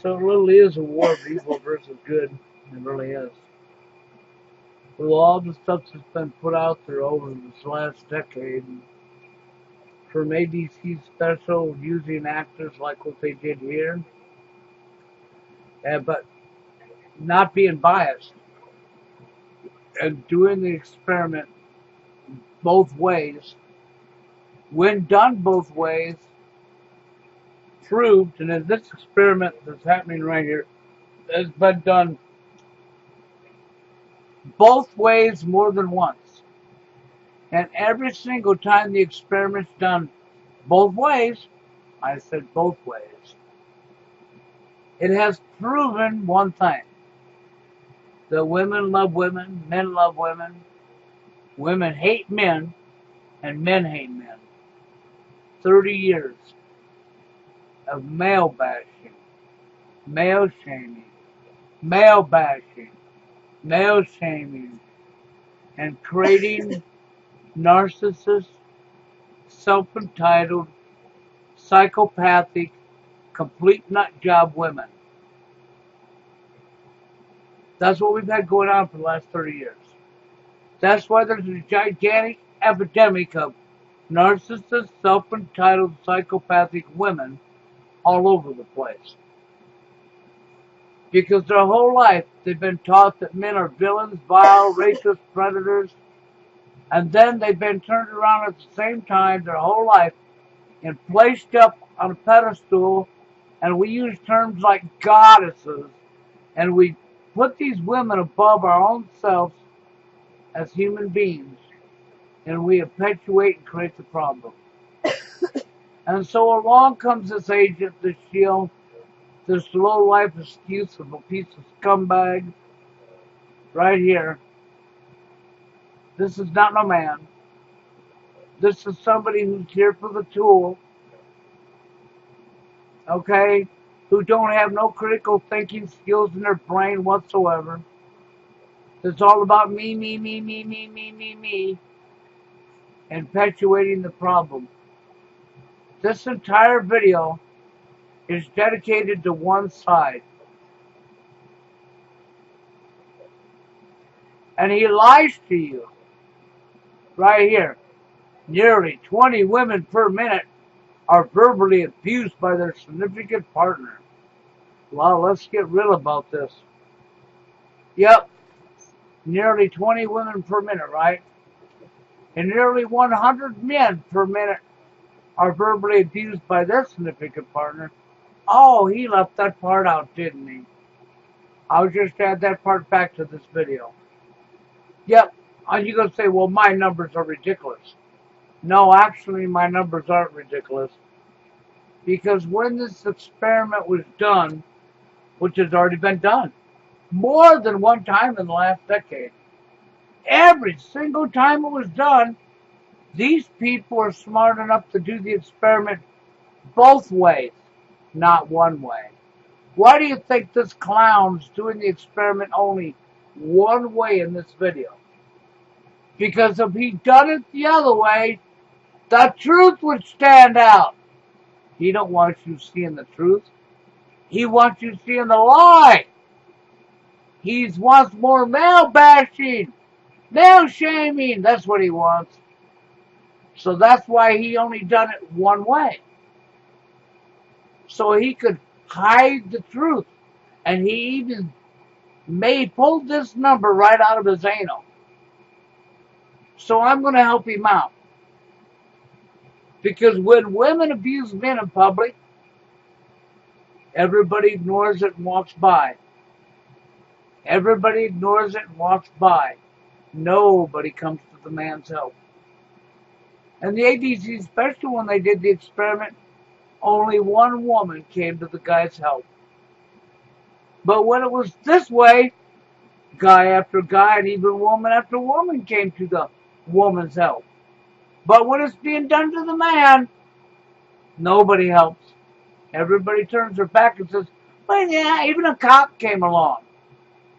So it really is a war of evil versus good. It really is. With all the stuff that's been put out there over this last decade, from ABC special using actors like what they did here, but not being biased and doing the experiment both ways, when done both ways, proved, and in this experiment that's happening right here, has been done both ways more than once. And every single time the experiment's done both ways, I said both ways, it has proven one thing. That women love women, men love women, women hate men, and men hate men. 30 years of male bashing, male shaming, male bashing, male shaming, and creating narcissist, self-entitled, psychopathic, complete nutjob women. That's what we've had going on for the last 30 years. That's why there's a gigantic epidemic of narcissist, self-entitled, psychopathic women all over the place. Because their whole life they've been taught that men are villains, vile, racist, predators, and then they've been turned around at the same time their whole life and placed up on a pedestal, and we use terms like goddesses, and we put these women above our own selves as human beings, and we perpetuate and create the problem. And so along comes this agent, this shield, this low-life excuse of a piece of scumbag right here. This is not no man. This is somebody who's here for the tool, okay, who don't have no critical thinking skills in their brain whatsoever. It's all about me, me, me, me, me, me, me, me, and perpetuating the problem. This entire video is dedicated to one side. And he lies to you. Right here. Nearly 20 women per minute are verbally abused by their significant partner. Well, let's get real about this. Yep. Nearly 20 women per minute, right? And nearly 100 men per minute are verbally abused by their significant partner. Oh, he left that part out, didn't he? I'll just add that part back to this video. Yep. And you're going to say, well, my numbers are ridiculous. No, actually, my numbers aren't ridiculous. Because when this experiment was done, which has already been done, more than one time in the last decade, every single time it was done, these people are smart enough to do the experiment both ways, not one way. Why do you think this clown's doing the experiment only one way in this video? Because if he'd done it the other way, the truth would stand out. He don't want you seeing the truth. He wants you seeing the lie. He wants more male bashing, male shaming. That's what he wants. So that's why he only done it one way. So he could hide the truth. And he even pulled this number right out of his anal. So I'm going to help him out. Because when women abuse men in public, everybody ignores it and walks by. Everybody ignores it and walks by. Nobody comes to the man's help. And the ABC special, when they did the experiment, only one woman came to the guy's help. But when it was this way, guy after guy and even woman after woman came to the woman's help. But when it's being done to the man, nobody helps. Everybody turns their back and says, well, yeah, even a cop came along.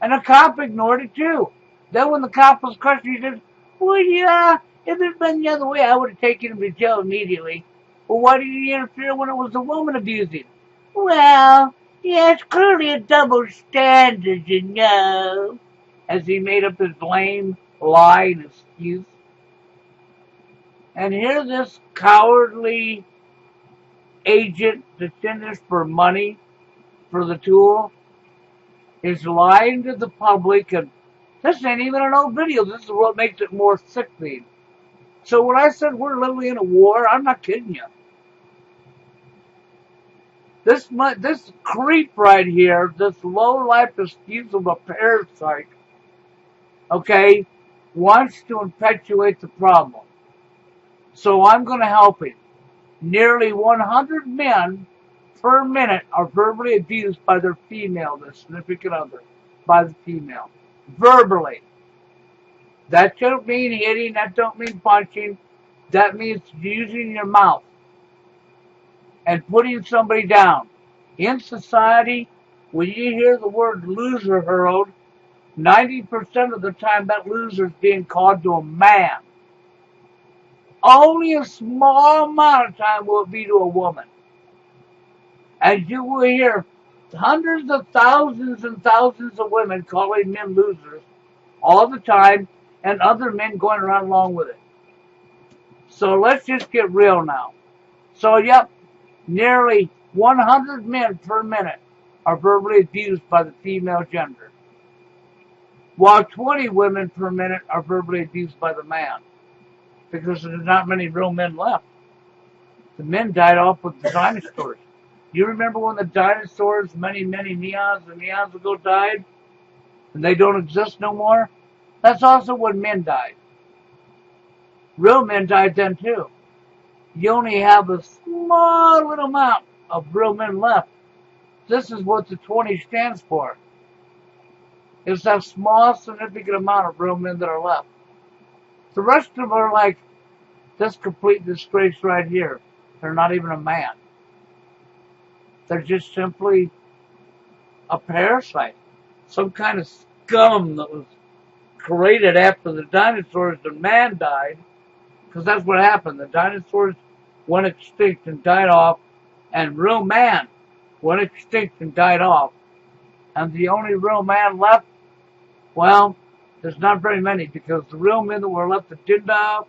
And the cop ignored it too. Then when the cop was questioned, he said, well, yeah, if it had been the other way, I would have taken him to jail immediately. Well, why did he interfere when it was a woman abusing? Well, Yeah, it's clearly a double standard, as he made up his lame lie and excuse. And here this cowardly agent that's in this for money, for the tool, is lying to the public, and this ain't even an old video. This is what makes it more sickening. So when I said we're literally in a war, I'm not kidding you. This creep right here, this low-life excuse of a parasite, okay, wants to perpetuate the problem. So I'm going to help him. Nearly 100 men per minute are verbally abused by their female, their significant other, by the female. Verbally. That don't mean hitting, that don't mean punching. That means using your mouth and putting somebody down. In society, when you hear the word loser hurled, 90% of the time that loser is being called to a man. Only a small amount of time will it be to a woman. And you will hear hundreds of thousands and thousands of women calling men losers all the time, and other men going around along with it. So let's just get real now. So, yep, nearly 100 men per minute are verbally abused by the female gender, while 20 women per minute are verbally abused by the man, because there's not many real men left. The men died off with the dinosaurs. You remember when the dinosaurs, many eons and eons ago, died, and they don't exist no more? That's also when men died. Real men died then too. You only have a small little amount of real men left. This is what the 20 stands for. It's that small, significant amount of real men that are left. The rest of them are like this complete disgrace right here. They're not even a man. They're just simply a parasite. Some kind of scum that was created after the dinosaurs and man died. Because that's what happened. The dinosaurs went extinct and died off. And real man went extinct and died off. And the only real man left, well, there's not very many, because the real men that were left that did die off,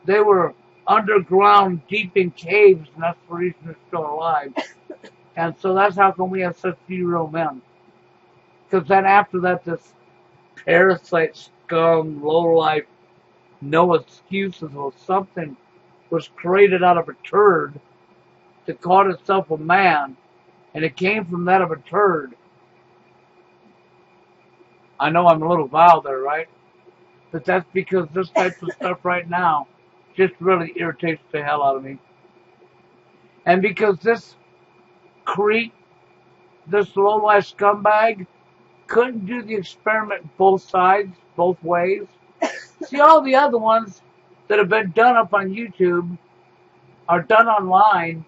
they were underground, deep in caves, and that's the reason they're still alive. And so that's how come we have such few real men. Because then after that, this parasite scum, lowlife, no excuses or something was created out of a turd that called itself a man, and it came from that of a turd. I know I'm a little vile there, right? But that's because this type of stuff right now just really irritates the hell out of me. And because this creep, this low-life scumbag, couldn't do the experiment both sides, both ways. See, all the other ones that have been done up on YouTube are done online.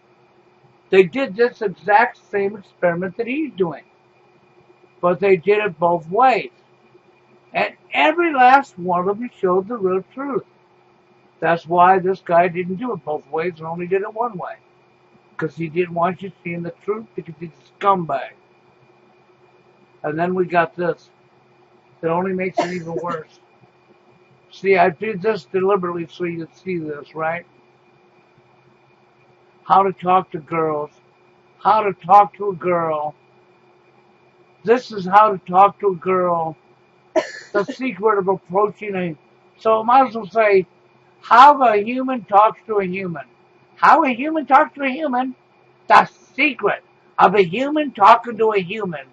They did this exact same experiment that he's doing. But they did it both ways. And every last one of them showed the real truth. That's why this guy didn't do it both ways and only did it one way. Because he didn't want you seeing the truth, because he's a scumbag. And then we got this. That only makes it even worse. See, I did this deliberately so you'd see this, right? How to talk to girls. How to talk to a girl. This is how to talk to a girl. The secret of approaching a... So I might as well say, how a human talks to a human. How a human talks to a human. The secret of a human talking to a human.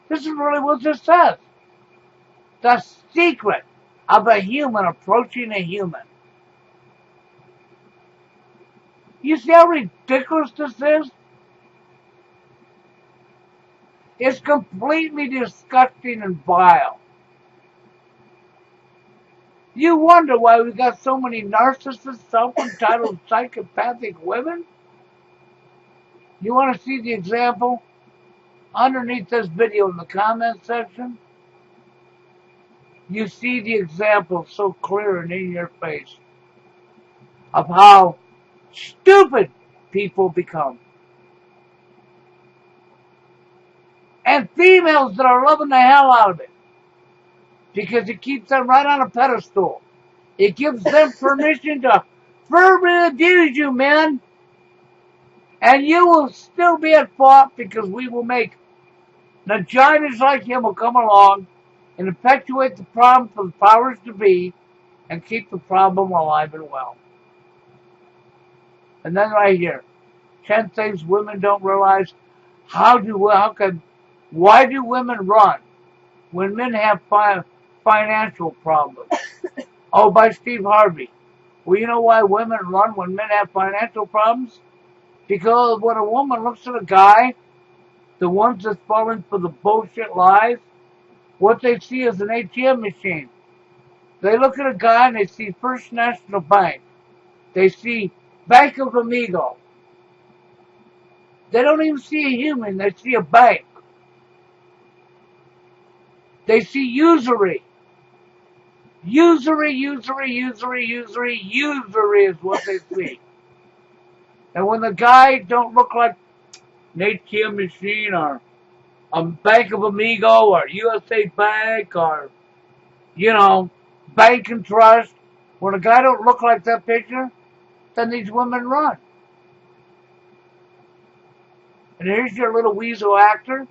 This is really what this says. The secret of a human approaching a human. You see how ridiculous this is? It's completely disgusting and vile. You wonder why we got so many narcissist, self-entitled, psychopathic women? You want to see the example? Underneath this video in the comment section, you see the example so clear and in your face of how stupid people become. and females that are loving the hell out of it because it keeps them right on a pedestal. It gives them permission to verbally abuse you, men, and you will still be at fault because we will make vaginas like him will come along and perpetuate the problem for the powers to be and keep the problem alive and well. And then right here, 10 things women don't realize. Why do women run when men have financial problems? Oh, by Steve Harvey. Well, you know why women run when men have financial problems? Because when a woman looks at a guy, the ones that's falling for the bullshit lies, what they see is an ATM machine. They look at a guy and they see First National Bank. They see Bank of Amigo. They don't even see a human. They see a bank. They see usury. Usury is what they see. And when the guy don't look like an ATM machine or a Bank of Amigo or USA Bank or, Bank and Trust, when a guy don't look like that picture, then these women run. And here's your little weasel actor.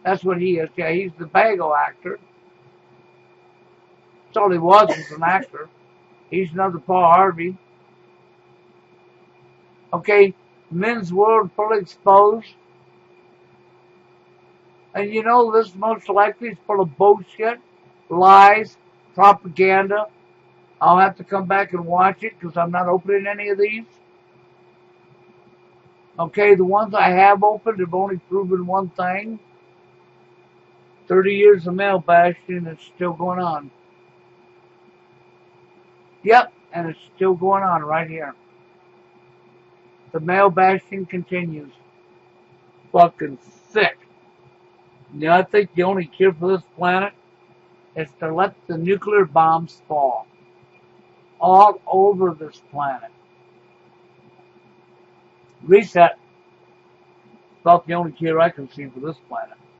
That's what he is. Yeah, he's the Bago actor. That's all he was an actor. He's another Paul Harvey. Okay, men's world fully exposed. And this most likely is full of bullshit, lies, propaganda. I'll have to come back and watch it because I'm not opening any of these. Okay, the ones I have opened have only proven one thing. 30 years of male bashing, it's still going on. Yep, and it's still going on right here. The male bashing continues. Fucking sick. I think the only cure for this planet is to let the nuclear bombs fall all over this planet. Reset. About the only cure I can see for this planet.